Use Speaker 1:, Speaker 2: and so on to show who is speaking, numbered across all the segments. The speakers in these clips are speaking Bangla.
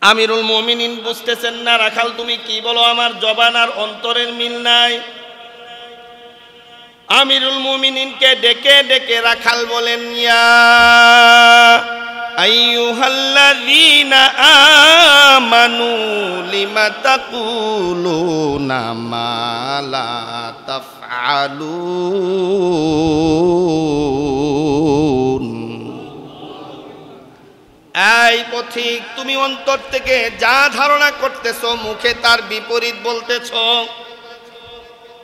Speaker 1: আমিরুল মুমিনিন বুঝতেছেন না, রাখাল তুমি কি বলো, আমার জবান আর অন্তরের মিল নাই। আমিরুল মুমিনিনকে ডেকে ডেকে রাখাল বলেন, ইয়া আইয়ুহাল্লাযীনা আমানু লিমা তাকুলুনা মা লা তাফআলুন। এই পথিক, তুমি অন্তর থেকে যা ধারণা করতেছো মুখে তার বিপরীত বলতেছো।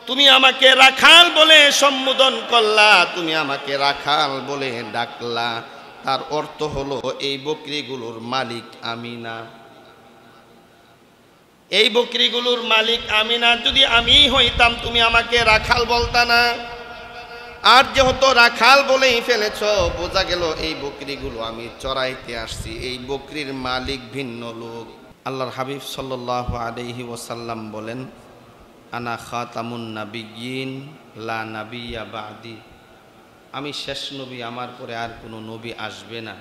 Speaker 1: তুমি আমাকে রাখাল বলে সম্বোধন করলা, তুমি আমাকে রাখাল বলে ডাকলা, তার অর্থ হলো এই বকরিগুলোর মালিক আমি না। এই বকরিগুলোর মালিক আমি না। যদি আমি হইতাম তুমি আমাকে রাখাল বলতা না। আর যেহেতু রাখাল বলেই ফেলেছ, বোঝা গেল এই বকরিগুলো আমি চড়াইতে আসছি, এই বকরির মালিক ভিন্ন লোক। আল্লাহর হাবিব সাল্লাল্লাহু আলাইহি ওয়াসাল্লাম বলেন, আনা খাতামুন নাবিয়্যিন লা নাবিয়্যা বা'দি। আমি শেষ নবী, আমার পরে আর কোনো নবী আসবে না।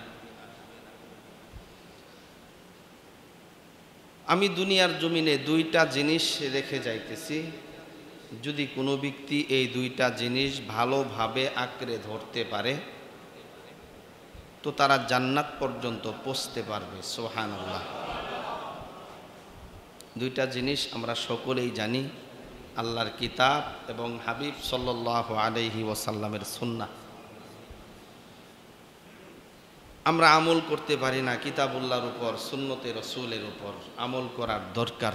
Speaker 1: আমি দুনিয়ার জমিনে দুইটা জিনিস রেখে যাইতেছি, যদি কোনো ব্যক্তি এই দুইটা জিনিস ভালোভাবে আঁকড়ে ধরতে পারে তো তারা জান্নাত পর্যন্ত পৌঁছতে পারবে। সুবহানাল্লাহ। দুইটা জিনিস আমরা সকলেই জানি, আল্লাহর কিতাব এবং হাবিব সাল্লাল্লাহু আলাইহি ওয়াসাল্লামের সুন্নাহ। আমরা আমল করতে পারি না কিতাবুল্লাহর উপর, সুন্নতে রসুলের উপর আমল করার দরকার।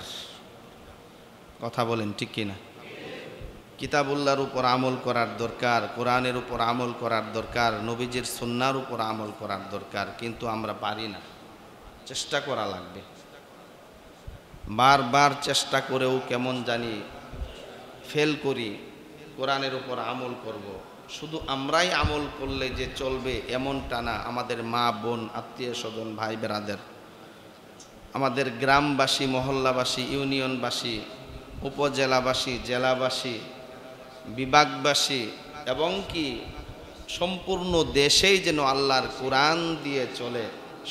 Speaker 1: কথা বলেন ঠিক কিনা? কিতাবুল্লাহর উপর আমল করার দরকার, কোরআনের উপর আমল করার দরকার, নবীজির সুন্নাহর উপর আমল করার দরকার, কিন্তু আমরা পারি না। চেষ্টা করা লাগবে। বারবার চেষ্টা করেও কেমন জানি ফেল করি। কোরআনের উপর আমল করব, শুধু আমরাই আমল করলে যে চলবে এমনটা না। আমাদের মা বোন, আত্মীয় স্বজন, ভাই বেরাদের, আমাদের গ্রামবাসী, মহল্লাবাসী, ইউনিয়নবাসী, উপজেলাবাসী, জেলাবাসী, বিভাগবাসী এবং কি সম্পূর্ণ দেশেই যেন আল্লাহর কোরআন দিয়ে চলে,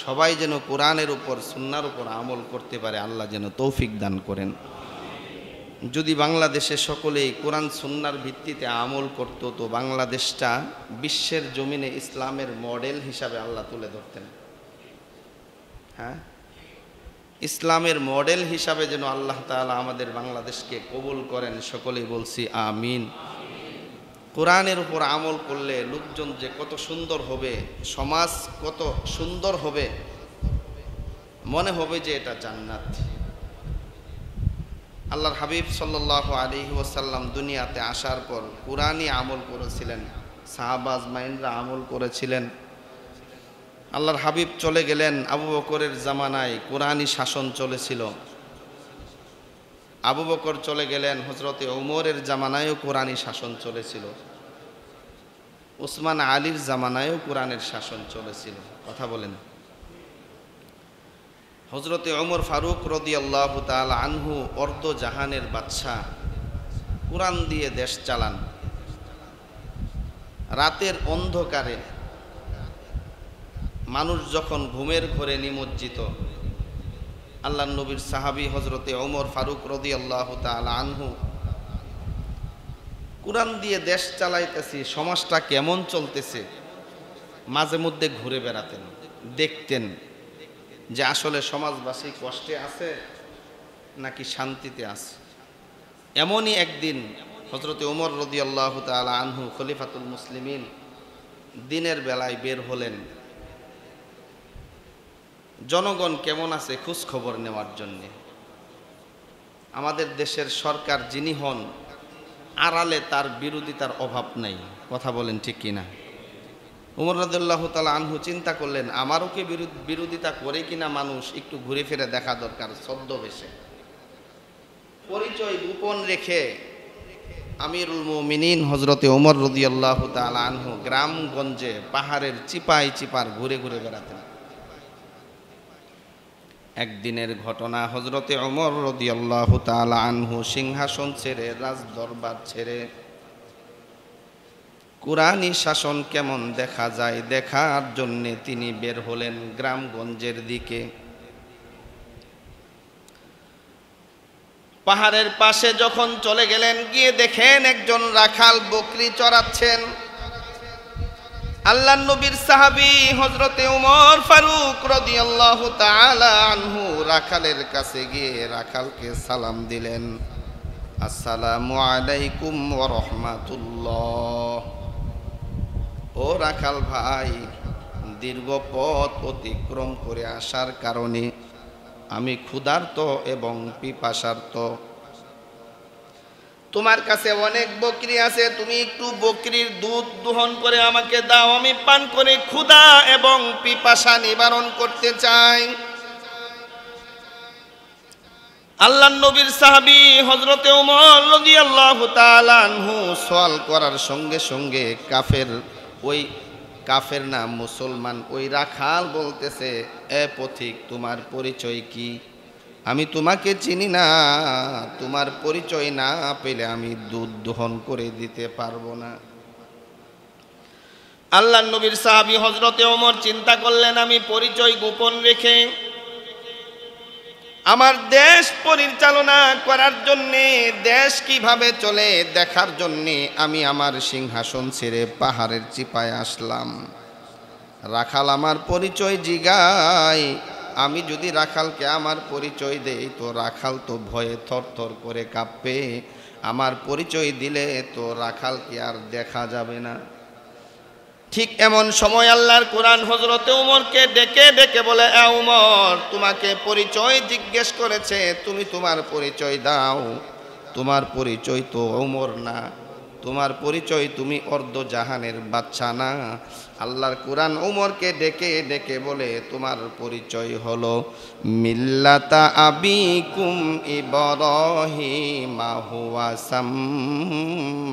Speaker 1: সবাই যেন কোরআনের উপর সুন্নাহর উপর আমল করতে পারে, আল্লাহ যেন তৌফিক দান করেন। যদি বাংলাদেশে সকলেই কোরআন সুন্নাহর ভিত্তিতে আমল করত তো বাংলাদেশটা বিশ্বের জমিনে ইসলামের মডেল হিসাবে আল্লাহ তুলে ধরতেন। হ্যাঁ, ইসলামের মডেল হিসাবে যেন আল্লাহ তাআলা আমাদের বাংলাদেশকে কবুল করেন। সকলেই বলছি আমিন। কোরআনের উপর আমল করলে লোকজন যে কত সুন্দর হবে, সমাজ কত সুন্দর হবে, মনে হবে যে এটা জান্নাত। আল্লাহর হাবিব সাল্লাল্লাহু আলাইহি ওয়াসাল্লাম দুনিয়াতে আসার পর কোরআনই আমল করেছিলেন, সাহাবা আজমাইনরা আমল করেছিলেন। আল্লাহর হাবিব চলে গেলেন, আবু বকরের জামানায় কোরআনই শাসন চলেছিল। আবু বকর চলে গেলেন, হযরতে ওমরের জামানায়ও কোরআনই শাসন চলেছিল। উসমান আলীর জামানায়ও কোরআনের শাসন চলেছিল। কথা বলেন। হযরতে ওমর ফারুক রাদিয়াল্লাহু তাআলা আনহু অর্ধ জাহানের বাদশা, কোরআন দিয়ে দেশ চালান। রাতের অন্ধকারে মানুষ যখন ঘুমের ঘোরে নিমজ্জিত, আল্লাহর নবীর সাহাবী হযরতে ওমর ফারুক রাদিয়াল্লাহু তাআলা আনহু কোরআন দিয়ে দেশ চালাইতেছি, সমাজটা কেমন চলতেছে মাঝে মধ্যে ঘুরে বেড়াতেন, দেখতেন যে আসলে সমাজবাসী কষ্টে আছে নাকি শান্তিতে আছে। এমনই একদিন হযরতে ওমর রাদিয়াল্লাহু তাআলা আনহু খলিফাতুল মুসলিমিন দিনের বেলায় বের হলেন জনগণ কেমন আছে খোঁজ খবর নেওয়ার জন্যে। আমাদের দেশের সরকার যিনি হন, আড়ালে তার বিরোধিতার অভাব নাই। কথা বলেন ঠিক কিনা? ওমর রাদিয়াল্লাহু তাআলা আনহু চিন্তা করলেন, আমারও কি বিরোধিতা করে কিনা মানুষ একটু ঘুরে ফিরে দেখা দরকার। ছদ্মবেশে পরিচয় গোপন রেখে আমিরুল মুমিনিন হযরতে ওমর রাদিয়াল্লাহু তাআলা আনহু গ্রামগঞ্জে পাহাড়ের চিপায় চিপার ঘুরে ঘুরে বেড়াতেন। একদিনের ঘটনা, হযরতে ওমর রাদিয়াল্লাহু তাআলা আনহু সিংহাসন ছেড়ে, রাজ দরবার ছেড়ে কোরআনী শাসন কেমন দেখা যায় দেখার জন্যে তিনি বের হলেন গ্রামগঞ্জের দিকে। পাহাড়ের পাশে যখন চলে গেলেন, গিয়ে দেখেন একজন রাখাল বকরি চড়াচ্ছেন। আল্লাহর নবীর সাহাবী হযরতে ওমর ফারুক রাদিয়াল্লাহু তাআলা আনহু রাখালের কাছে গিয়ে রাখালকে সালাম দিলেন, আসসালামু আলাইকুম ওয়া রাহমাতুল্লাহ। ও রাখাল ভাই, দীর্ঘ পথ অতিক্রম করে আসার কারণে আমি ক্ষুধার্ত এবং পিপাসার্ত। তোমার কাছে অনেক বকরি আছে, তুমি একটু বকরির দুধ দোহন করে আমাকে দাও, আমি পান করে ক্ষুধা এবং পিপাসা নিবারণ করতে চাই। আল্লাহর নবীর সাহাবী হযরতে ওমর রাদিয়াল্লাহু তাআলা আনহু সওয়াল করার সঙ্গে সঙ্গে কাফের না মুসলমান ওই রাখাল বলতেছে, এ পথিক, তোমার পরিচয় কি? আমি তোমাকে চিনি না, তোমার পরিচয় না পেলে আমি দুধ দোহন করে দিতে পারবো না। আল্লাহর নবীর সাহাবী হযরতে ওমর চিন্তা করলেন, আমি পরিচয় গোপন রেখে আমার দেশ পরিচালনা করার জন্যে, দেশ কিভাবে চলে দেখার জন্যে আমি আমার সিংহাসন ছেড়ে পাহাড়ের চিপায় আসলাম। রাখাল আমার পরিচয় জিগায়, আমি যদি রাখালকে আমার পরিচয় দেই তো রাখাল তো ভয়ে থরথর করে কাঁপবে, আমার পরিচয় দিলে তো রাখালকে আর দেখা যাবে না। ঠিক এমন সময় আল্লাহর কোরআন হযরতে ওমরকে ডেকে ডেকে বলে, এ ওমর, তোমাকে পরিচয় জিজ্ঞেস করেছে, তুমি তোমার পরিচয় দাও। তোমার পরিচয় তো ওমর না, তোমার পরিচয় তুমি অর্ধ জাহানের বাদশা না। আল্লাহর কোরআন ওমরকে ডেকে ডেকে বলে, তোমার পরিচয় হলো মিল্লাতা আবিকুম ইব্রাহিম হুয়া সাম্মাকুমুল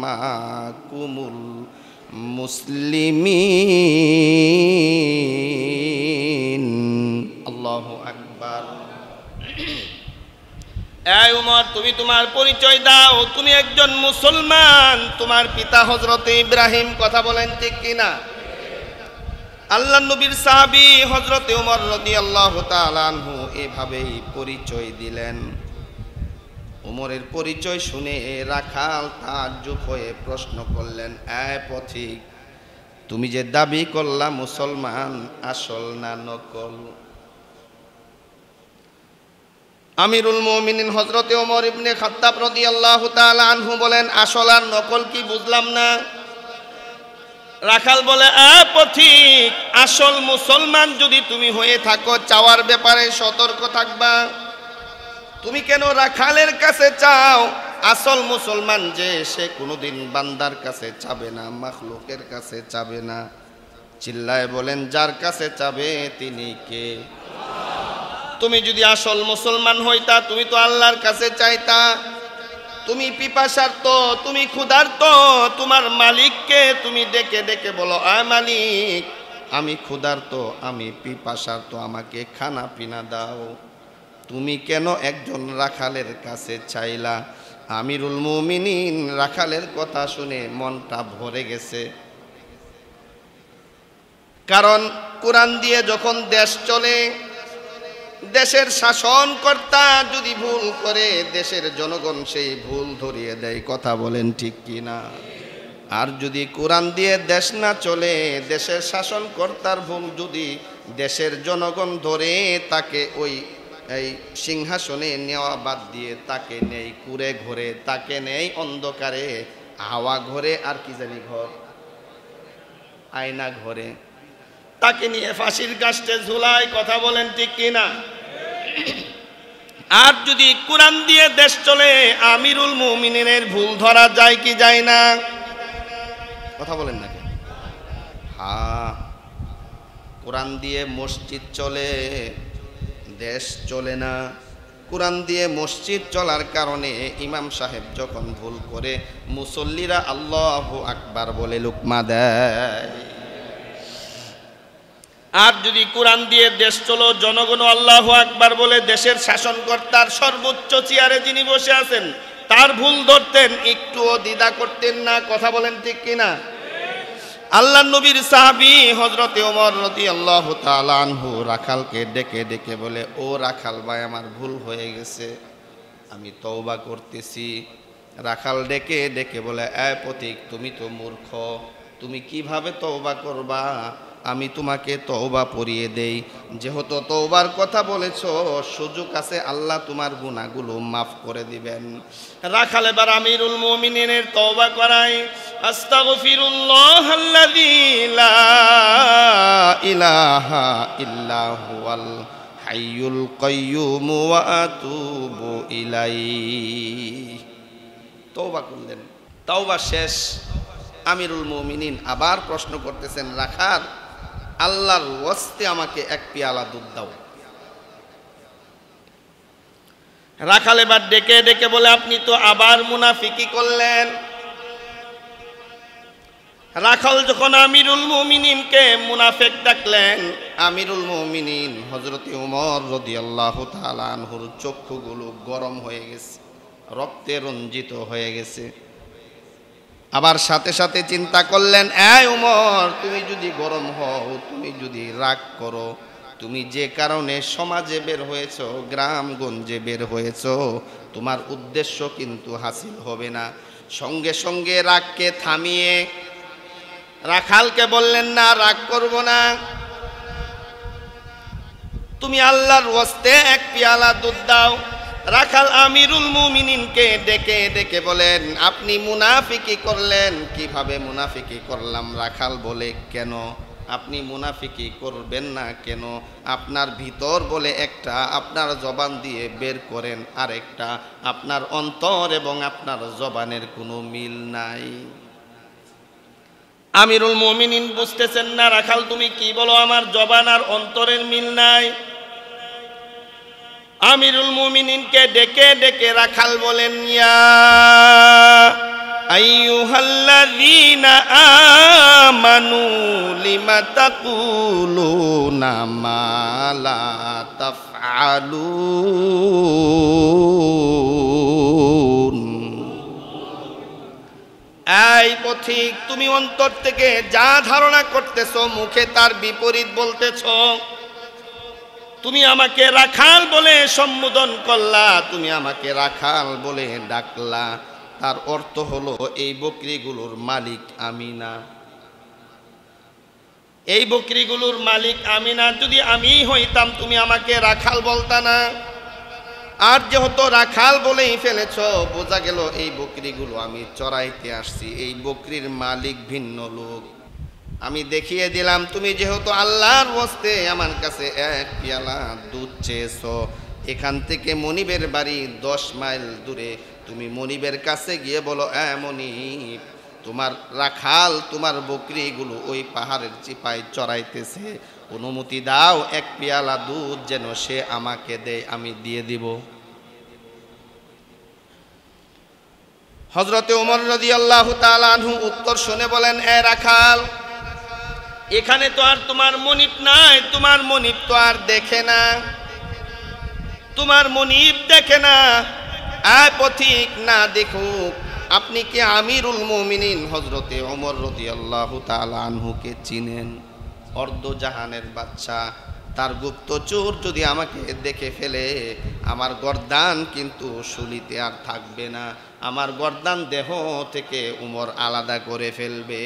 Speaker 1: মুসলিমিন। আল্লাহু আকবার। এই ওমর, তুমি তোমার পরিচয় দাও, তুমি একজন মুসলমান, তোমার পিতা হযরতে ইব্রাহিম। কথা বলেন ঠিক কিনা? আল্লাহর নবীর সাহাবী হযরতে ওমর রাদিয়াল্লাহু তাআলা আনহু এভাবেই পরিচয় দিলেন। ওমরের পরিচয় শুনে রাখাল তাজ্জুব হয়ে প্রশ্ন করলেন, এ পথিক, তুমি যে দাবি করলা মুসলমান, আসল না নকল? আমিরুল মুমিনিন হযরতে ওমর ইবনে খাত্তাব রাদিয়াল্লাহু তাআলা আনহু বলেন, আসল আর নকল কি বুঝলাম না। রাখাল বলে, এ পথিক, আসল মুসলমান যদি তুমি হয়ে থাকো, চাওয়ার ব্যাপারে সতর্ক থাকবা। তুমি কেন রাখালের কাছে চাও? আসল মুসলমান যে, সে কোনোদিন বান্দার কাছে চাবে না, মাখলুকের কাছে চাবে না। চিল্লায় বলেন, যার কাছে চাবে তিনি কে? তুমি যদি আসল মুসলমান হইতা, তুমি তো আল্লাহর কাছে চাইতা। তুমি পিপাসার্ত, তুমি ক্ষুধার্ত, তোমার মালিককে তুমি ডেকে ডেকে বলো, আয় মালিক, আমি ক্ষুধার্ত, আমি পিপাসার্ত, আমাকে খানা পিনা দাও। তুমি কেন একজন রাখালের কাছে চাইলা? আমিরুল মুমিনিন রাখালের কথা শুনে মনটা ভরে গেছে। কারণ কোরআন দিয়ে যখন দেশ চলে, দেশের শাসনকর্তা যদি ভুল করে, দেশের জনগণ সেই ভুল ধরিয়ে দেয়। কথা বলেন ঠিক কিনা? আর যদি কোরআন দিয়ে দেশ না চলে, দেশের শাসনকর্তার ভুল যদি দেশের জনগণ ধরে, তাকে ওই সিংহাসনে নেওয়া বাদ দিয়ে তাকে নেই কুড়ে ঘরে, তাকে নেই অন্ধকারে, হাওয়া ঘরে, আর কি জানি ঘর, আয়না ঘরে, তাকে নিয়ে ফাঁসির কাস্টে ঝুলায়। কথা বলেন ঠিক কিনা? আর যদি কোরআন দিয়ে দেশ চলে, আমিরুল মুমিনিনের ভুল ধরা যায় কি যায় না? কথা বলেন না কেন? হ্যাঁ, কোরআন দিয়ে মসজিদ চলে, দেশ চলে না। কোরআন দিয়ে মসজিদ চলার কারণে ইমাম সাহেব যখন ভুল করে, মুসল্লিরা আল্লাহু আকবার বলে লুকমা দেয়। আর যদি কোরআন দিয়ে দেশ চলো, জনগণ আল্লাহু আকবার বলে, দেশের শাসনকর্তার সর্বোচ্চ চেয়ারে যিনি বসে আছেন তার ভুল ধরতেন, একটুও দ্বিধা করতেন না। কথা বলেন ঠিক কিনা? আল্লাহর নবীর সাহাবী হযরতে ওমর রাদিয়াল্লাহু তাআলা আনহু রাখালকে ডেকে ডেকে বলে, ও রাখাল ভাই, আমার ভুল হয়ে গেছে, আমি তওবা করতেছি। রাখাল ডেকে ডেকে বলে, এ পথিক, তুমি তো মূর্খ, তুমি কিভাবে তওবা করবা? আমি তোমাকে তওবা পড়িয়ে দেই। যেহেতু তওবার কথা বলেছ, সুযোগ আছে, আল্লাহ তোমার গুনাহগুলো মাফ করে দিবেন। রাখাল এবার আমিরুল মুমিনিনের তওবা করায়, আস্তাগফিরুল্লাহাল্লাযী লা ইলাহা ইল্লা হুয়াল হাইয়ুল কাইয়্যুম ওয়া আতুবু ইলাইহি। তওবা করলেন, তওবা শেষ। আমিরুল মুমিনিন আবার প্রশ্ন করতেছেন, রাখাল, আল্লাহর ওয়াস্তে আমাকে এক পেয়ালা দুধ দাও। রাখাল এবার ডেকে ডেকে বলে, আপনি তো আবার মুনাফিকি করলেন। রাখাল যখন আমিরুল মুমিনিনকে মুনাফিক ডাকলেন, আমিরুল মুমিনিন হযরতে ওমর রাদিয়াল্লাহু তাআলা আনহুর চক্ষুগুলো গরম হয়ে গেছে, রক্তে রঞ্জিত হয়ে গেছে। আবার সাথে সাথে চিন্তা করলেন, এই ওমর, তুমি যদি গরম হও, তুমি যদি রাগ করো, তুমি যে কারণে সমাজে বের হয়েছো, গ্রামগঞ্জে বের হয়েছো, তোমার উদ্দেশ্য কিন্তু হাসিল হবে না। সঙ্গে সঙ্গে রাগকে থামিয়ে রাখালকে বললেন, না, রাগ করব না, তুমি আল্লাহর ওয়াস্তে এক পেয়ালা দুধ দাও। রাখাল আমিরুল মুমিনিনকে ডেকে ডেকে বলেন, আপনি মুনাফিকি করলেন। কিভাবে মুনাফিকি করলাম? রাখাল বলে, কেন আপনি মুনাফিকি করবেন না কেন? আপনার ভিতর বলে একটা, আপনার জবান দিয়ে বের করেন আরেকটা, আপনার অন্তর এবং আপনার জবানের কোনো মিল নাই। আমিরুল মুমিনিন বুঝতেছেন না, রাখাল তুমি কি বলো, আমার জবান আর অন্তরের মিল নাই। আমিরুল মুমিনিনকে ডেকে ডেকে রাখাল বলেন, ইয়া আইয়ুহাল্লাযীনা আমানু লিমা তাকুলুনা মা লা তাফআলুন। এই পথিক, তুমি অন্তর থেকে যা ধারণা করতেছো, মুখে তার বিপরীত বলতেছো। তুমি আমাকে রাখাল বলে সম্বোধন করলা, তুমি আমাকে রাখাল বলে ডাকলা, তার অর্থ হলো এই বকরিগুলোর মালিক আমি না। এই বকরিগুলোর মালিক আমি না। যদি আমি হইতাম, তুমি আমাকে রাখাল বলতা না। আর যেহেতু রাখাল বলেই ফেলেছ, বোঝা গেল এই বকরিগুলো আমি চড়াইতে আসছি, এই বকরির মালিক ভিন্ন লোক। আমি দেখিয়ে দিলাম, তুমি যেহেতু আল্লাহর ওয়াস্তে আমার কাছে এক পেয়ালা দুধ চেয়েছো, এখান থেকে মনিবের বাড়ি 10 মাইল দূরে, তুমি মনিবের কাছে গিয়ে বলো, মনিব, তোমার রাখাল তোমার বকরিগুলো ওই পাহাড়ের চিপায় চড়াইতেছে, অনুমতি দাও, এক পেয়ালা দুধ যেন সে আমাকে দেয়, আমি দিয়ে দিব। হযরতে ওমর রাদিয়াল্লাহু তাআলা আনহু উত্তর শুনে বলেন, রাখাল, এখানে তো আর তোমার মনিব নাই, তোমার মনিব তো আর দেখে না, তোমার মনিব দেখে না। পথিক না দেখুক, আপনি কি আমিরুল মুমিনিন হযরতে ওমর রাদিয়াল্লাহু তাআলা আনহুকে চিনেন? অর্ধজাহানের বাদশা, তার গুপ্তচর যদি আমাকে দেখে ফেলে, আমার গর্দান কিন্তু শুলিতে আর থাকবে না, আমার গর্দান দেহ থেকে উমর আলাদা করে ফেলবে।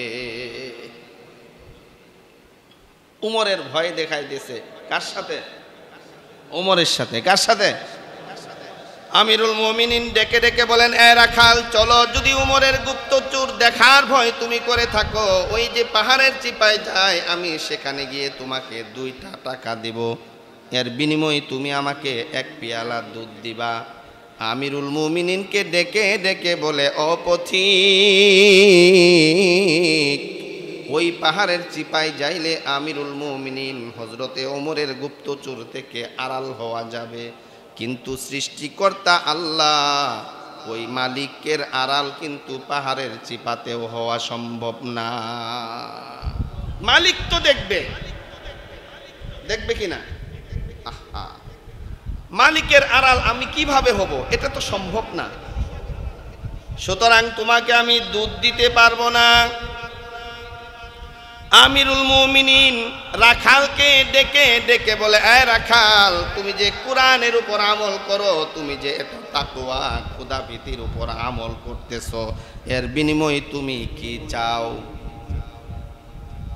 Speaker 1: উমরের ভয় দেখাইতেছে কার সাথে? উমরের সাথে। কার সাথে? আমিরুল মুমিনিন ডেকে ডেকে বলেন, রাখাল, চলো, যদি উমরের গুপ্তচর দেখার ভয় তুমি করে থাকো, ওই যে পাহাড়ের চিপায় যায়, আমি সেখানে গিয়ে তোমাকে 2টা টাকা দিব, এর বিনিময়ে তুমি আমাকে এক পেয়ালা দুধ দিবা। আমিরুল মুমিনিনকে ডেকে ডেকে বলে, পথিক, ওই পাহাড়ের চিপায় যাইলে আমিরুল মুমিনিন হযরতে ওমরের গুপ্তচর থেকে আড়াল হওয়া যাবে, কিন্তু সৃষ্টিকর্তা আল্লাহ, ওই মালিকের আড়াল কিন্তু পাহাড়ের চিপাতেও হওয়া সম্ভব না। মালিক তো দেখবে, দেখবে কিনা? মালিকের আড়াল আমি কিভাবে হব? এটা তো সম্ভব না। সুতরাং তোমাকে আমি দুধ দিতে পারবো না। আমিরুল মুমিনিন রাখালকে ডেকে ডেকে বলে, এ রাখাল, তুমি যে কোরআনের উপর আমল করো, তুমি যে এত তাকওয়া খোদাভীতির উপর আমল করতেছো, এর বিনিময়ে তুমি কি চাও?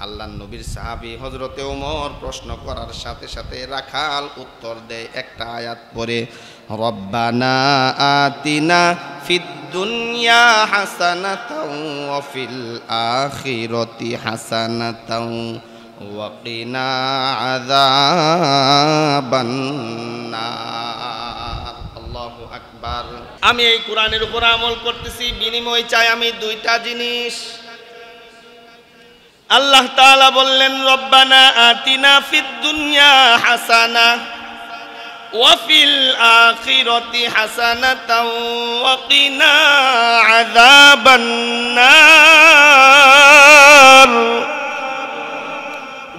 Speaker 1: আল্লাহর নবীর সাহাবী হযরতে ওমর প্রশ্ন করার সাথে সাথে রাখাল উত্তর দেয় একটা আয়াত পড়ে, রব্বানা আতিনা ফিদ দুনিয়া হাসানাতাও ওয়া ফিল আখিরাতি হাসানাতাও ওয়া কিনা আযাবান নার। আল্লাহু আকবার। আমি এই কোরআনের উপর আমল করতেছি, বিনিময় চাই আমি দুইটা জিনিস। আল্লাহ তাআলা বললেন, রব্বানা আতিনা ফিদ দুনিয়া হাসানা ওয়া ফিল আখিরাতি হাসানাতাও ওয়া কিনা আযাবান নার।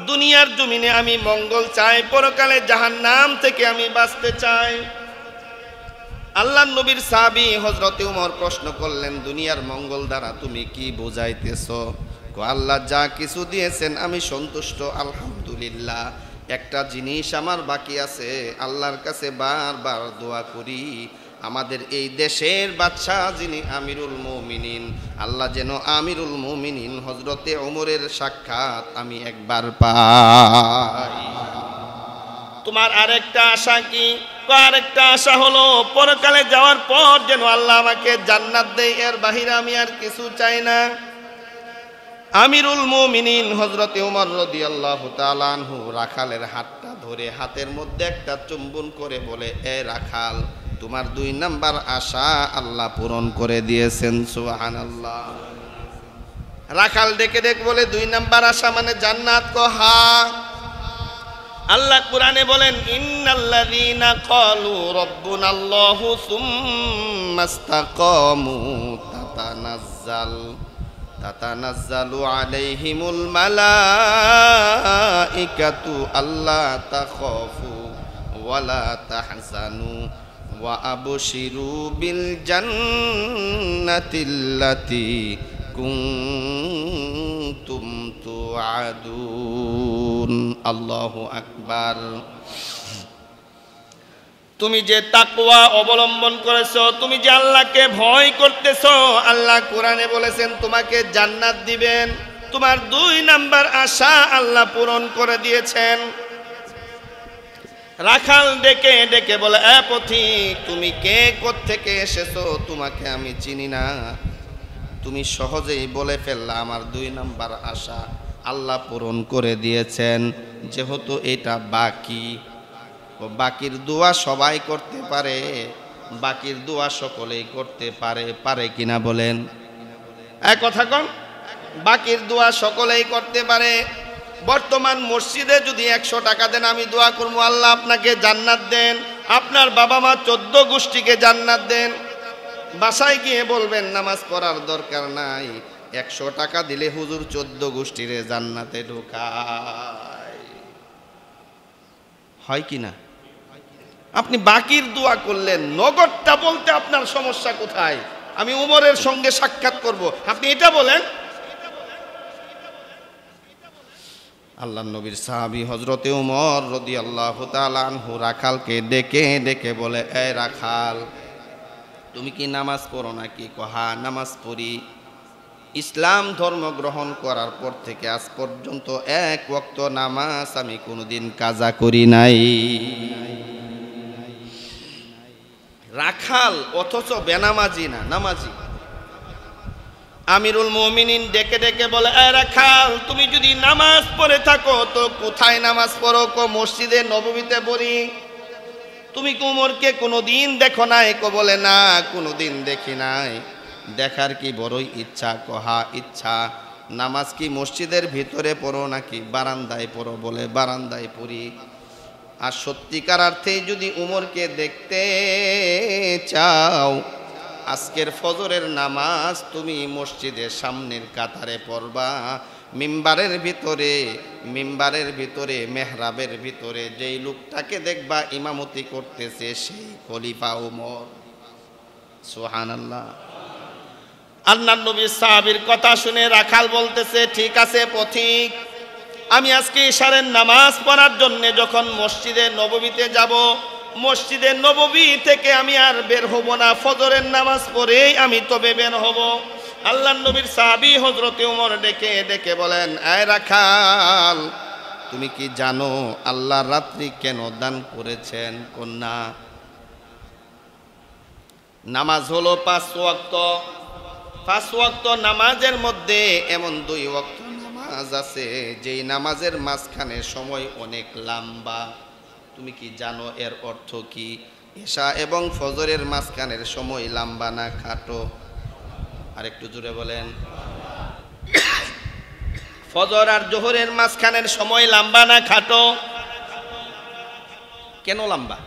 Speaker 1: দুনিয়ার জমিনে আমি মঙ্গল চাই, পরকালে জাহান্নাম থেকে আমি বাঁচতে চাই। আল্লাহর নবীর সাহাবী হযরতে ওমর প্রশ্ন করলেন, দুনিয়ার মঙ্গল দ্বারা তুমি কি বোঝাইতেছো? আল্লাহ যা কিছু দিয়েছেন আমি সন্তুষ্ট, আলহামদুলিল্লাহ। একটা জিনিস আমার বাকি আছে, আল্লাহর কাছে বারবার দোয়া করি, আমাদের এই দেশের বাদশাহ যিনি আমিরুল মুমিনিন, আল্লাহ যেন আমিরুল মুমিনিন হযরতে ওমরের সাক্ষাৎ আমি একবার পাই। তোমার আরেকটা আশা কি? আরেকটা আশা হলো পরকালে যাওয়ার পর যেন আল্লাহ আমাকে জান্নাত দেয়, এর বাহিরে আমি আর কিছু চাই না। আমিরুল মুমিনিন হযরতে ওমর রাদিয়াল্লাহু তাআলা আনহু রাখালের হাতটা ধরে হাতের মধ্যে একটা চুম্বন করে বলে, এ রাখাল, তোমার 2 নাম্বার আশা আল্লাহ পূরণ করে দিয়েছেন। সুবহানাল্লাহ। রাখাল ডেকে ডেকে বলে, 2 নাম্বার আশা মানে জান্নাত? হা। আল্লাহ কোরআনে বলেন, ইন্নাল্লাযীনা ক্বালু রাব্বুনাল্লাহু সুম্মা ইসতাকামু তাতানাজ্জালু আলাইহিমুল মালাইকাতু আল্লা তাখাফু ওয়ালা তাহজানু ওয়া আবশিরু বিল জান্নাতিল্লাতী কুনতুম তুআদুন। আল্লাহু আকবার। তুমি যে তাকওয়া অবলম্বন করেছো, তুমি যে আল্লাহকে ভয় করতেছো, আল্লাহ কোরআনে বলেছেন তোমাকে জান্নাত দিবেন। তোমার 2 নাম্বার আশা আল্লাহ পূরণ করে দিয়েছেন। রাখাল ডেকে ডেকে বলে, এ পথিক, তুমি কে, কোত্থেকে এসেছো? তোমাকে আমি চিনি না। তুমি সহজেই বলে ফেললা আমার 2 নাম্বার আশা আল্লাহ পূরণ করে দিয়েছেন। যেহেতু এটা বাকি, বাকির দোয়া সবাই করতে পারে, বাকির দোয়া সকলেই করতে পারে, পারে কিনা বলেন? এক কথা কোন, বাকির দোয়া সকলেই করতে পারে। বর্তমান মসজিদে যদি 100 টাকা দেন, আমি দোয়া করবো আল্লাহ আপনাকে জান্নাত দেন, আপনার বাবা মা 14 গোষ্ঠীকে জান্নাত দেন। বাসায় গিয়ে বলবেন নামাজ পড়ার দরকার নাই, 100 টাকা দিলে হুজুর 14 গোষ্ঠীরে জান্নাতে ঢোকায়। হয় কিনা? আপনি বাকির দোয়া করলেন, নগদটা বলতে আপনার সমস্যা কোথায়? আমি উমরের সঙ্গে সাক্ষাৎ করব, আপনি এটা বলেন। আল্লাহর নবীর সাহাবী হযরতে ওমর রাদিয়াল্লাহু তাআলা আনহু রাখালকে ডেকে ডেকে বলে, এ রাখাল, তুমি কি নামাজ পড়ো নাকি? হ্যাঁ, নামাজ পড়ি। ইসলাম ধর্ম গ্রহণ করার পর থেকে আজ পর্যন্ত 1 ওয়াক্ত নামাজ আমি কোনোদিন কাজা করি নাই। রাখাল অথচ বেনামাজি না, নামাজি। আমিরুল মুমিনিন ডেকে ডেকে বলে, এ রাখাল, তুমি যদি নামাজ পড়ে থাকো তো কোথায় নামাজ পড়ো? মসজিদে নববীতে পড়ি। তুমি কি উমরকে কোনোদিন দেখো নাই? বলে না, কোনোদিন দেখি নাই। দেখার কি বড়ই ইচ্ছা? হা, ইচ্ছা। নামাজ কি মসজিদের ভিতরে পড়ো নাকি বারান্দায় পড়ো? বলে বারান্দায় পড়ি। আর সত্যিকার অর্থে যদি উমরকে দেখতে চাও, আজকের ফজরের নামাজ তুমি মসজিদের সামনের কাতারে পড়বা। মিম্বারের ভিতরে মেহরাবের ভিতরে যেই লোকটাকে দেখবা ইমামতি করতেছে, সেই খলিফা উমর। সুবহানাল্লাহ। আল্লাহর নবী সাহাবীর কথা শুনে রাখাল বলতেছে, ঠিক আছে পথিক, আমি আজকে ইশারের নামাজ পড়ার জন্য যখন মসজিদে নববীতে যাব, মসজিদে নববী থেকে আমি আর বের হব না, ফজরের নামাজ পড়েই আমি তবে বের হব। আল্লাহর নবীর সাহাবী হযরতে ওমর ডেকে ডেকে বলেন, আয় রাখাল, তুমি কি জানো আল্লাহ রাত্রি কেন দান করেছেন? কন্যা, নামাজ হলো 5 ওয়াক্ত। 5 ওয়াক্ত নামাজের মধ্যে এমন 2 ওয়াক্ত নামাজ আছে যেই নামাজের মাঝখানে সময় অনেক লম্বা। তুমি কি জানো এর অর্থ কি? এশা এবং ফজরের মাঝখানের সময় লম্বা না খাটো? আর একটু জোরে বলেন। ফজর আর জোহরের মাঝখানের সময় লম্বা না খাটো? কেন লম্বা?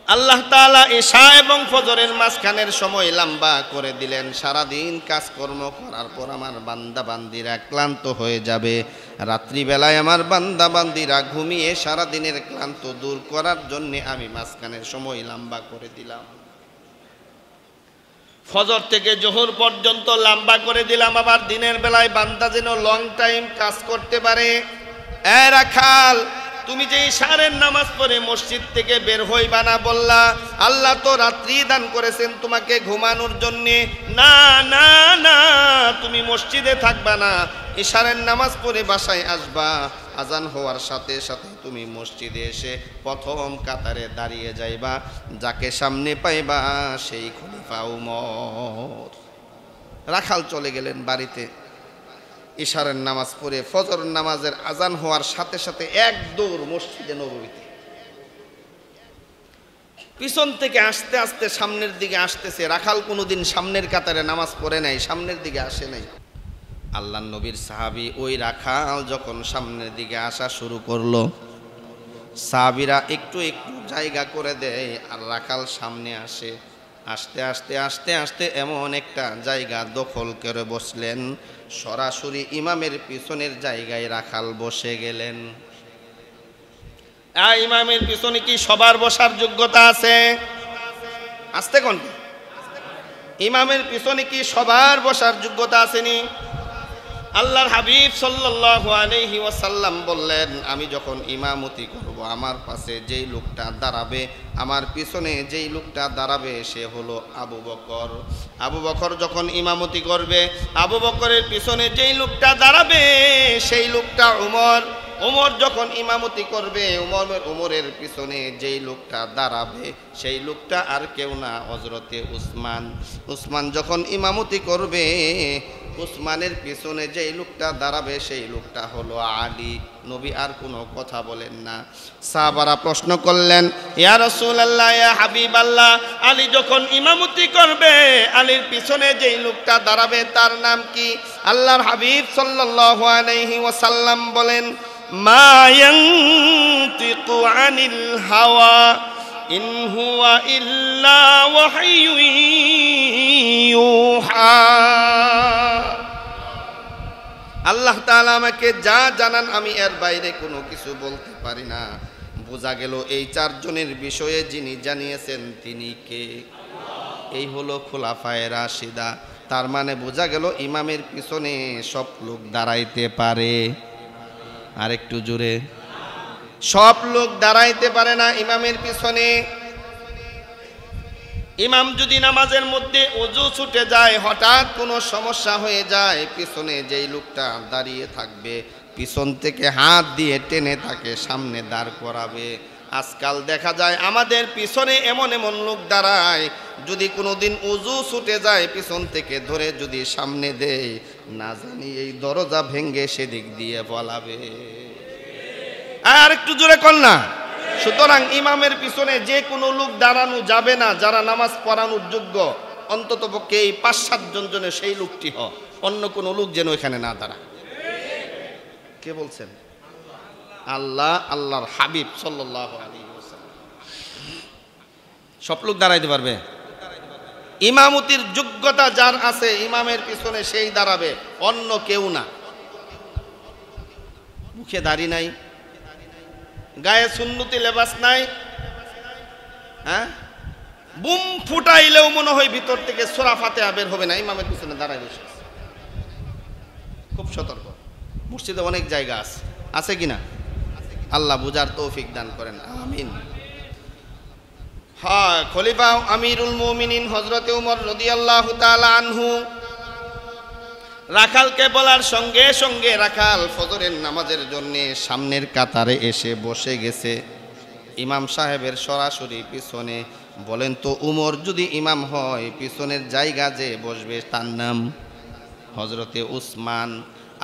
Speaker 1: আল্লাহ তাআলা এশা এবং ফজরের মাঝখানের সময় লম্বা করে দিলেন। সারাদিন কাজকর্ম করার পর আমার বান্দা বান্দিরা ক্লান্ত হয়ে যাবে, রাত্রিবেলায় আমার বান্দা বান্দিরা ঘুমিয়ে সারাদিনের ক্লান্ত দূর করার জন্য আমি মাঝখানের সময় লম্বা করে দিলাম। ফজর থেকে জোহর পর্যন্ত লম্বা করে দিলাম, আবার দিনের বেলায় বান্দা যেন লং টাইম কাজ করতে পারে। এ রাখাল, তুমি যে ইশারের নামাজ পড়ে মসজিদ থেকে বের হইবা না বললা, আল্লাহ তো রাত্রি দান করেছেন তোমাকে ঘুমানোর জন্য। না না না, তুমি মসজিদে থাকবা না, ইশারের নামাজ পড়ে বাসায় আসবা। আজান হওয়ার সাথে সাথে তুমি মসজিদে এসে প্রথম কাতারে দাঁড়িয়ে যাইবা, যাকে সামনে পাইবা সেই খলিফা উমর। রাখাল চলে গেলেন বাড়িতে। ইশারের নামাজ পড়ে ফজর নামাজের আজান হওয়ার সাথে সাথে এক দৌড় মসজিদে নববীতে। পিছন থেকে আস্তে আস্তে সামনের দিকে আসতেছে। রাখাল কোনোদিন সামনের কাতারে নামাজ পড়ে নাই, সামনের দিকে আসে নাই। আল্লাহর নবীর সাহাবী ওই রাখাল যখন সামনের দিকে আসা শুরু করলো, সাহাবীরা একটু একটু জায়গা করে দেয় আর রাখাল সামনে আসে। আস্তে আস্তে আস্তে আস্তে এমন একটা জায়গা দখল করে বসলেন, সরাসরি ইমামের পিছনের জায়গায় রাখাল বসে গেলেন। ইমামের পিছনে কি সবার বসার যোগ্যতা আছে? আসতে কোন ইমামের পিছনে কি সবার বসার যোগ্যতা আসেনি? আল্লাহর হাবিব সাল্লাল্লাহু আলাইহি ওয়াসাল্লাম বললেন, আমি যখন ইমামতি করব আমার পাশে যেই লোকটা দাঁড়াবে, আমার পিছনে যেই লোকটা দাঁড়াবে সে হলো আবু বকর। আবু বকর যখন ইমামতি করবে, আবু বকরের পিছনে যেই লোকটা দাঁড়াবে সেই লোকটা উমর। উমর যখন ইমামতি করবে, উমরের পিছনে যেই লোকটা দাঁড়াবে সেই লোকটা আর কেউ না, হযরতে উসমান। উসমান যখন ইমামতি করবে, উসমানের পিছনে যেই লোকটা দাঁড়াবে সেই লোকটা হলো আলী। নবী আর কোনো কথা বলেন না। সাহাবারা প্রশ্ন করলেন, ইয়া রাসূলুল্লাহ, ইয়া হাবিবাল্লাহ, আলী যখন ইমামতি করবে আলীর পিছনে যেই লোকটা দাঁড়াবে তার নাম কি? আল্লাহর হাবিব সাল্লাল্লাহু আলাইহি ওয়াসাল্লাম বলেন, মা ইয়ানতিকু আনিল হাওয়া ইন হুয়া ইল্লা ওয়াহয়ুন ইউহা। আল্লাহ তাআলা আমাকে যা জানান আমি এর বাইরে কোনো কিছু বলতে পারি না। বোঝা গেল এই চারজনের বিষয়ে যিনি জানিয়েছেন তিনি কে? এই হলো খুলাফায়ে রাশিদা। তার মানে বোঝা গেল ইমামের পিছনে সব লোক দাঁড়াইতে পারে। আর একটু জোরে, সব লোক দাঁড়াইতে পারে না ইমামের পিছনে। ইমাম যদি নামাজের মধ্যে ওযু ছুটে যায়, হঠাৎ কোনো সমস্যা হয়ে যায়, পিছনে যেই লোকটা দাঁড়িয়ে থাকবে পিছন থেকে হাত দিয়ে টেনে তাকে সামনে দাঁড় করাবে। আজকাল দেখা যায় আমাদের পিছনে এমন এমন লোক দাঁড়ায়, যদি কোনোদিন ওযু ছুটে যায় পিছন থেকে ধরে যদি সামনে দেয়, না জানি এই দরজা ভেঙে সেদিক দিয়ে বলাবে। আর একটু জোরে কর না। সুতরাং ইমামের পিছনে যে কোনো লোক দাঁড়ানো যাবে না যারা নামাজ পড়ানোর যোগ্য। অন্ততপক্ষে এই 5-7 জন সেই লোকটি হ, অন্য কোনো লোক যেন এখানে না দাঁড়ায়। কে বলছেন? আল্লাহ, আল্লাহর হাবিব সাল্লাল্লাহু আলাইহি ওয়াসাল্লাম। সব লোক দাঁড়াইতে পারবে? ইমামতির যোগ্যতা যার আছে ইমামের পিছনে সেই দাঁড়াবে, অন্য কেউ না। মুখে দাড়ি নাই, গায়ে সুন্নতি লেবাস নাই, হ্যাঁ, বুম ফুটাইলেও মনে হয় ভিতর থেকে সূরা ফাতিহা বের হবে না, ইমামের পিছনে দাঁড়ায় বসে। খুব সতর্ক। মসজিদে অনেক জায়গা আছে, আছে কিনা? আল্লাহ বুঝার তৌফিক দান করেন, আমিন। হ্যাঁ, খলিফা আমিরুল মুমিনিন হযরতে ওমর রাদিয়াল্লাহু তাআলা আনহু রাখালকে বলার সঙ্গে সঙ্গে রাখাল ফজরের নামাজের জন্য সামনের কাতারে এসে বসে গেছে ইমাম সাহেবের সরাসরি পিছনে। বলেন তো উমর যদি ইমাম হয় পিছনের জায়গা যে বসবে তার নাম হযরতে উসমান।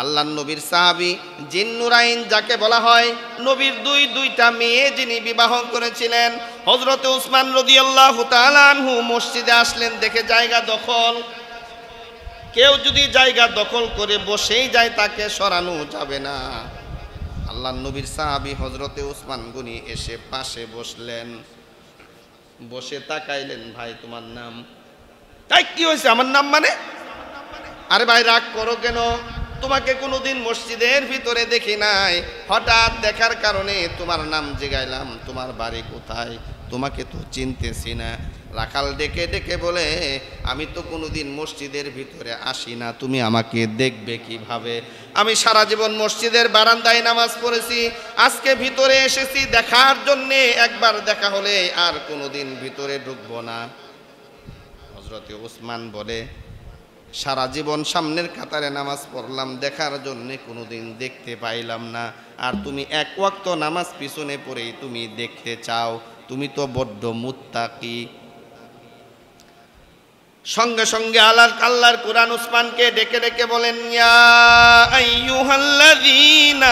Speaker 1: আল্লাহর নবীর সাহাবী জিন্নুরাইন যাকে বলা হয়, নবীর দুইটা মেয়ে যিনি বিবাহ করেছিলেন, হযরতে উসমান রাদিয়াল্লাহু তাআলা আনহু মসজিদে আসলেন, দেখে জায়গা দখল। কেউ যদি জায়গা দখল করে বসেই যায় তাকে সরানো যাবে না। আল্লাহর নবীর সাহাবী হযরতে উসমান গনি এসে পাশে বসলেন, বসে তাকাইলেন, ভাই তোমার নাম? তাই কি হয়েছে? আমার নাম মানে? আরে ভাই রাগ করো কেন? তোমাকে কোনোদিন মসজিদের ভিতরে দেখি নাই, হঠাৎ দেখার কারণে তোমার নাম জিগাইলাম, তোমার বাড়ি কোথায়? তোমাকে তো চিনতেছি না। রাখাল ডেকে ডেকে বলে, আমি তো কোনোদিন মসজিদের ভিতরে আসি না, তুমি আমাকে দেখবে কিভাবে? আমি সারা জীবন মসজিদের বারান্দায় নামাজ পড়েছি, আজকে ভিতরে এসেছি দেখার জন্যে, একবার দেখা হলে আর কোনোদিন ভিতরে ঢুকবো না। হযরতে উসমান বলে, সারা জীবন সামনের কাতারে নামাজ পড়লাম, দেখার জন্যে কোনোদিন দেখতে পাইলাম না, আর তুমি এক ওয়াক্ত নামাজ পিছনে পড়েই তুমি দেখতে চাও, তুমি তো বড্ড মুত্তাকি। সঙ্গে সঙ্গে আল্লাহর কুরআন উসমানকে ডেকে ডেকে বলেন, ইয়া আইয়ুহাল্লাযীনা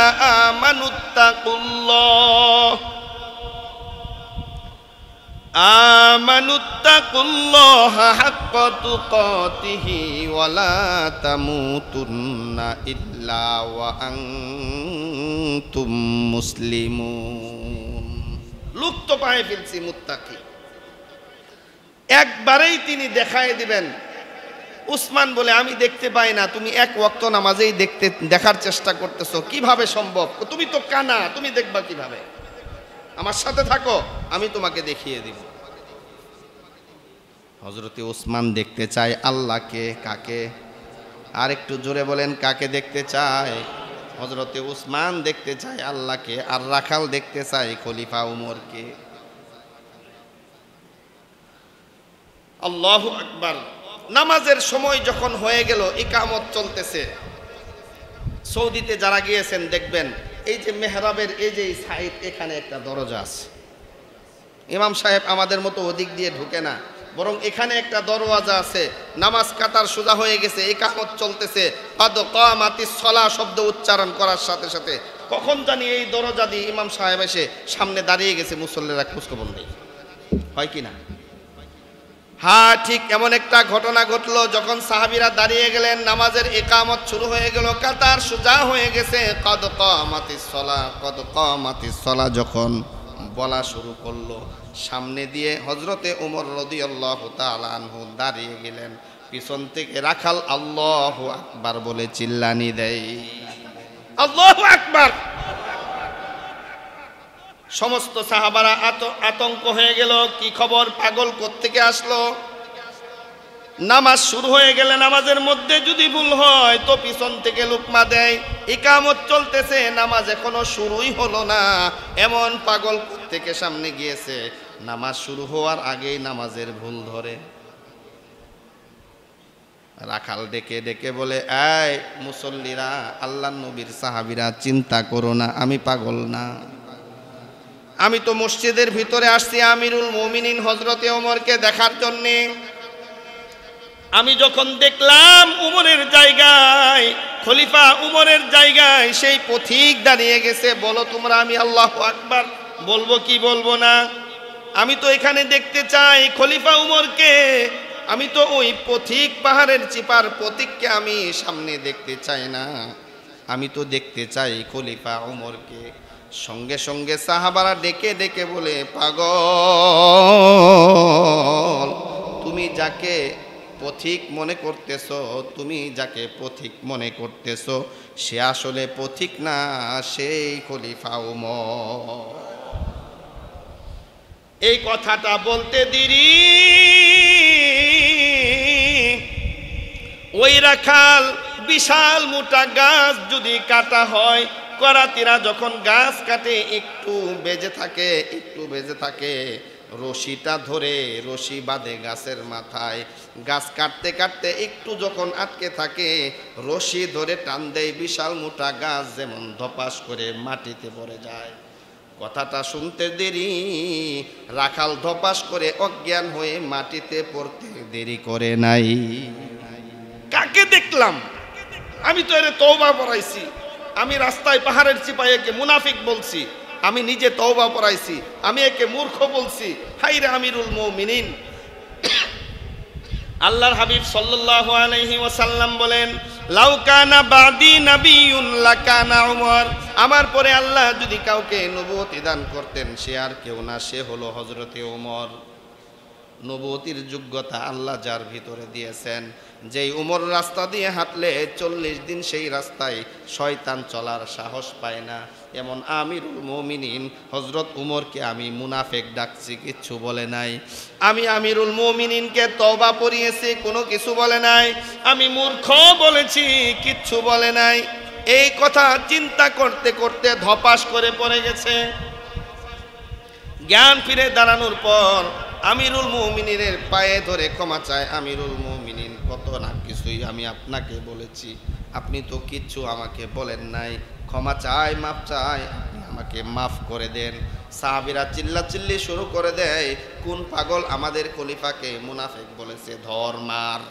Speaker 1: আমানুত্তাকুল্লাহা হাক্কা তুকাতিহি ওয়া লা তামুতুন্না ইল্লা ওয়া আনতুম মুসলিমুন। লুপ্ত পায়ে ফেলছি মুত্তাকি, একবারেই তিনি দেখায় দিবেন। উসমান বলে, আমি দেখতে পাই না, তুমি এক ওয়াক্ত নামাজেই দেখার চেষ্টা করতেছো, কিভাবে সম্ভব? তুমি তো কানা, তুমি দেখবা কিভাবে? আমার সাথে থাকো, আমি তোমাকে দেখিয়ে দিব। হযরতে উসমান দেখতে চায় আল্লাহকে। কাকে? আর একটু জোরে বলেন, কাকে দেখতে চায়? হযরতে উসমান দেখতে চায় আল্লাহকে, আর রাখাল দেখতে চায় খলিফা উমরকে। আল্লাহু আকবার। নামাজের সময় যখন হয়ে গেল, ইকামত চলতেছে। সৌদিতে যারা গিয়েছেন দেখবেন, এই যে মেহরাবের এই যে সাইড, এখানে একটা দরজা আছে। ইমাম সাহেব আমাদের মতো ওদিক দিয়ে ঢুকে না, বরং এখানে একটা দরওয়াজা আছে। নামাজ কাতার সোজা হয়ে গেছে, ইকামত চলতেছে, কাদ কামাতিস সালাহ শব্দ উচ্চারণ করার সাথে সাথে কখন জানি এই দরজা দিয়ে ইমাম সাহেব এসে সামনে দাঁড়িয়ে গেছে, মুসল্লিরা খোঁজখবর নেই। হয় কি না? হ্যাঁ, ঠিক এমন একটা ঘটনা ঘটলো। যখন সাহাবীরা দাঁড়িয়ে গেলেন, নামাজের ইকামত শুরু হয়ে গেল, কাতার সোজা হয়ে গেছে, কদ কামাতিস সালাহ, কদ কামাতিস সালাহ যখন বলা শুরু করলো, সামনে দিয়ে হযরতে ওমর রাদিয়াল্লাহু তাআলা আনহু দাঁড়িয়ে গেলেন। পিছন থেকে রাখাল আল্লাহু আকবার বলে চিল্লানি দেয়, আল্লাহু আকবার। সমস্ত সাহাবারা আতঙ্ক হয়ে গেল, কি খবর? পাগল কোত্থেকে আসলো? নামাজ শুরু হয়ে গেলে নামাজের মধ্যে যদি ভুল হয় তো পিছন থেকে লুকমা দেয়। ইকামত চলতেছে, নামাজ এখনো শুরুই হলো না, এমন পাগল কোত্থেকে সামনে গিয়েছে, নামাজ শুরু হওয়ার আগেই নামাজের ভুল ধরে। রাখাল ডেকে ডেকে বলে, এই মুসল্লিরা, আল্লাহর নবীর সাহাবীরা, চিন্তা করো না, আমি পাগল না। আমি তো মসজিদের ভিতরে আসছি আমিরুল মুমিনিন হযরতে ওমরকে দেখার জন্যে। আমি যখন দেখলাম উমরের জায়গায়, খলিফা উমরের জায়গায় সেই পথিক দাঁড়িয়ে গেছে, বলো তোমরা আমি আল্লাহু আকবার বলবো কি বলবো না? আমি তো এখানে দেখতে চাই খলিফা উমরকে, আমি তো ওই পথিক পাহাড়ের চিপার পথিককে আমি সামনে দেখতে চাই না, আমি তো দেখতে চাই খলিফা উমরকে। সঙ্গে সঙ্গে সাহাবারা ডেকে ডেকে বলে, পাগল, তুমি যাকে পথিক মনে করতেছো, তুমি যাকে পথিক মনে করতেছো, সে আসলে পথিক না, সেই খলিফা উমর। এই কথাটা বলতে দেরি ওই রাখাল বিশাল মোটা গাছ যদি কাটা হয়, করাতিরা যখন গাছ কাটে একটু বেজে থাকে, রশিটা ধরে রশি বাঁধে গাছের মাথায়, গাছ কাটতে কাটতে একটু যখন আটকে থাকে, রশি ধরে টান দেয়, বিশাল মোটা গাছ যেমন ধপাস করে মাটিতে পড়ে যায়। কথাটা শুনতে দেরি, রাখাল ধপাস করে অজ্ঞান হয়ে মাটিতে পড়তে দেরি করে নাই। কাকে দেখলাম? আমি তো এর তওবা পড়াইছি, আমি রাস্তায় পাহাড়ের চিপায় একে মুনাফিক বলছি, আমি নিজে তওবা পড়াইছি, আমি একে মূর্খ বলছি। হাইরে আমিরুল মুমিনিন। আল্লাহর হাবিব সাল্লাল্লাহু আলাইহি ওয়াসাল্লাম বলেন, লাউ কানা বাদি নাবিয়ুন লাকানা উমর, আমার পরে আল্লাহ যদি কাউকে নবুয়তি দান করতেন, সে আর কেউ না, সে হলো হযরতে ওমর। নবুয়তির যোগ্যতা আল্লাহ যার ভিতরে দিয়েছেন, যেই উমর রাস্তা দিয়ে হাঁটলে 40 দিন সেই রাস্তায় শয়তান চলার সাহস পায় না, এমন আমিরুল মুমিনিন হযরত উমরকে আমি মুনাফিক ডাকছি, কিচ্ছু বলে নাই। আমি আমিরুল মুমিনিনকে তওবা পড়িয়েছি, কোনো কিছু বলে নাই। আমি মূর্খ বলেছি, কিচ্ছু বলে নাই। এই কথা চিন্তা করতে করতে ধপাস করে পড়ে গেছে। জ্ঞান ফিরে দাঁড়ানোর পর আমিরুল মুমিনিনের পায়ে ধরে ক্ষমা চায়, আমিরুল মুমিনিন কত না কিছুই আমি আপনাকে বলেছি, আপনি তো কিচ্ছু আমাকে বলেন নাই, ক্ষমা চাই, মাফ চাই, আপনি আমাকে মাফ করে দেন। সাহাবীরা চিল্লাচিল্লি শুরু করে দেয়, কোন পাগল আমাদের খলিফাকে মুনাফিক বলেছে, ধর মার।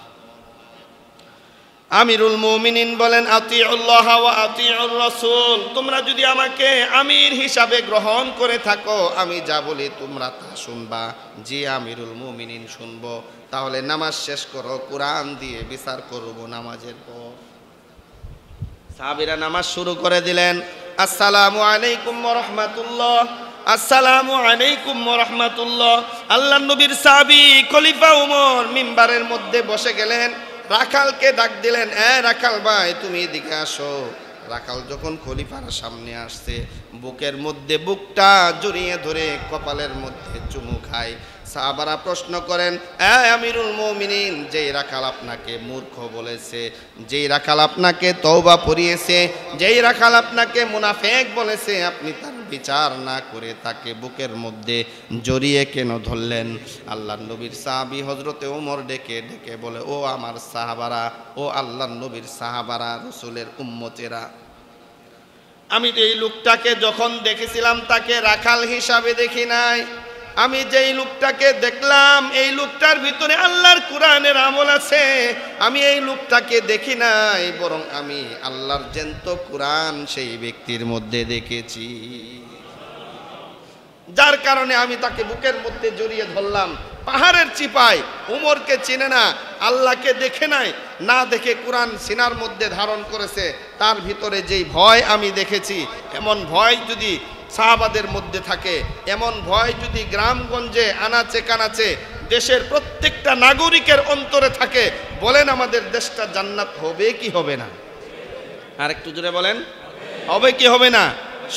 Speaker 1: আমিরুল মুমিনিন বলেন, আতিউল্লাহ ওয়া আতিউর রাসূল, তোমরা যদি আমাকে আমির হিসাবে গ্রহণ করে থাকো, আমি যা বলি তোমরা তা শুনবা। জি আমিরুল মুমিনিন, শুনবো। তাহলে নামাজ শেষ করো, কোরআন দিয়ে বিচার করব নামাজের পর। সাহাবীরা নামাজ শুরু করে দিলেন। আসসালামু আলাইকুম ওয়া রাহমাতুল্লাহ, আসসালামু আলাইকুম ওয়া রাহমাতুল্লাহ। আল্লাহর নবীর সাহাবী খলিফা ওমর মিম্বারের মধ্যে বসে গেলেন, রাখালকে ডাক দিলেন, রাখাল ভাই তুমি এদিকে আসো। রাখাল যখন খলিফার সামনে আসছে, বুকের মধ্যে বুকটা জড়িয়ে ধরে কপালের মধ্যে চুমু খায়। সাহাবারা প্রশ্ন করেন, আমিরুল মুমিনিন, যেই রাখাল আপনাকে মূর্খ বলেছে, যেই রাখাল আপনাকে তওবা পড়িয়েছে, যেই রাখাল আপনাকে মুনাফিক বলেছে, আপনি তার বিচার না করে তাকে বুকের মধ্যে জড়িয়ে কেন ধরলেন? আল্লাহর নবীর সাহাবী হযরতে ওমর ডেকে ডেকে বলে, ও আমার সাহাবারা, ও আল্লাহর নবীর সাহাবারা, রাসূলের উম্মতেরা, আমি এই লোকটাকে যখন দেখেছিলাম তাকে রাখাল হিসাবে দেখি নাই। আমি যেই লোকটাকে দেখলাম, এই লোকটার ভিতরে আল্লাহর কোরআনের আমল আছে। আমি এই লোকটাকে দেখি নাই, বরং আমি আল্লাহর জ্যান্ত কোরআন সেই ব্যক্তির মধ্যে দেখেছি, যার কারণে আমি তাকে বুকের মধ্যে জড়িয়ে ধরলাম। পাহাড়ের চিপায়, উমরকে চিনে না, আল্লাহকে দেখে নাই, না দেখে কোরআন সিনার মধ্যে ধারণ করেছে। তার ভিতরে যেই ভয় আমি দেখেছি, এমন ভয় যদি সাহাবাদের মধ্যে থাকে, এমন ভয় যদি গ্রামগঞ্জে আনাচে কানাচে দেশের প্রত্যেকটা নাগরিকের অন্তরে থাকে, বলেন আমাদের দেশটা জান্নাত হবে কি হবে না? আর একটু জোরে বলেন, হবে কি হবে না?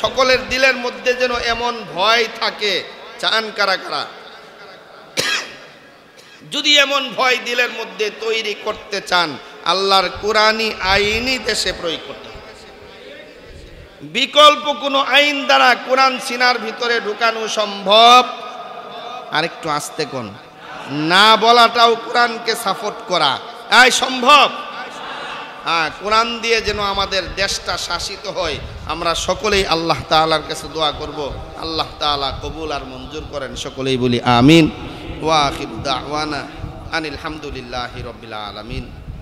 Speaker 1: সকলের দিলের মধ্যে যেন এমন ভয় থাকে। চান কারা কারা? যদি এমন ভয় দিলের মধ্যে তৈরি করতে চান, আল্লাহর কোরআনী আইনই দেশে প্রয়োগ করতে হবে। বিকল্প কোনো আইন দ্বারা কোরআন সিনার ভিতরে ঢুকানো সম্ভব? আরেকটু আস্তে কোন, না বলাটাও কোরআনকে সাপোর্ট করা সম্ভব। কোরআন দিয়ে যেন আমাদের দেশটা শাসিত হয়, আমরা সকলেই আল্লাহ তাআলার কাছে দোয়া করব, আল্লাহ তাআলা কবুল আর মঞ্জুর করেন। সকলেই বলি আমিন। ওয়া আখিরু দাওয়ানা আনিল হামদুলিল্লাহি রাব্বিল আলামিন।